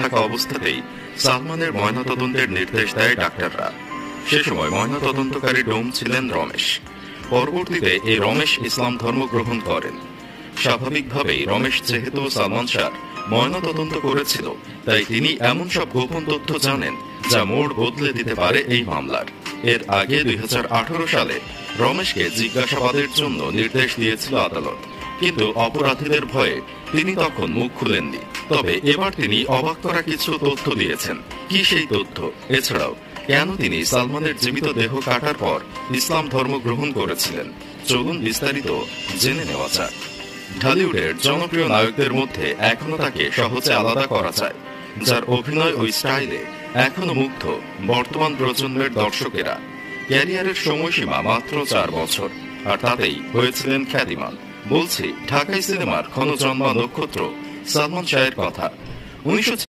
থাকা অবস্থাতেই সালমানের ময়নাতদন্তের নির্দেশ দেয় ডাক্তাররা। সে সময় ময়নাতদন্তকারী ডোম ছিলেন রমেশ। পরবর্তীতে এই রমেশ ইসলাম ধর্ম গ্রহণ করেন। স্বাভাবিকভাবেই রমেশ যেহেতু সালমান শাহর ময়নাতদন্ত করেছিল, তাই তিনি এমন সব গোপন তথ্য জানেন যা মোড় বদলে দিতে পারে এই মামলার। এর আগে 2018 সালে রমেশকে জিজ্ঞাসাবাদের জন্য নির্দেশ দিয়েছিল আদালত, কিন্তু অপরাধীদের ভয়ে তিনি তখন মুখ খুলেননি। তবে এবার তিনি অবাক করা কিছু তথ্য দিয়েছেন। কি সেই তথ্য, এছাড়াও কেন তিনি সালমানের জীবিত দেহ কাটার পর ইসলাম ধর্ম গ্রহণ করেছিলেন, চলুন বিস্তারিত জেনে নেওয়া যাক। ঢালিউডের জনপ্রিয় নায়কদের মধ্যে এখনো তাকে সহজে আলাদা করা যায়, যার অভিনয় ও স্টাইলে এখনো মুগ্ধ বর্তমান প্রজন্মের দর্শকেরা। ক্যারিয়ারের সময়সীমা মাত্র 4 বছর, আর তাতেই হয়েছিলেন খ্যাতিমান। বলছি ঢাকাই সিনেমার ক্ষণজন্মা নক্ষত্র সালমান শাহের কথা। 19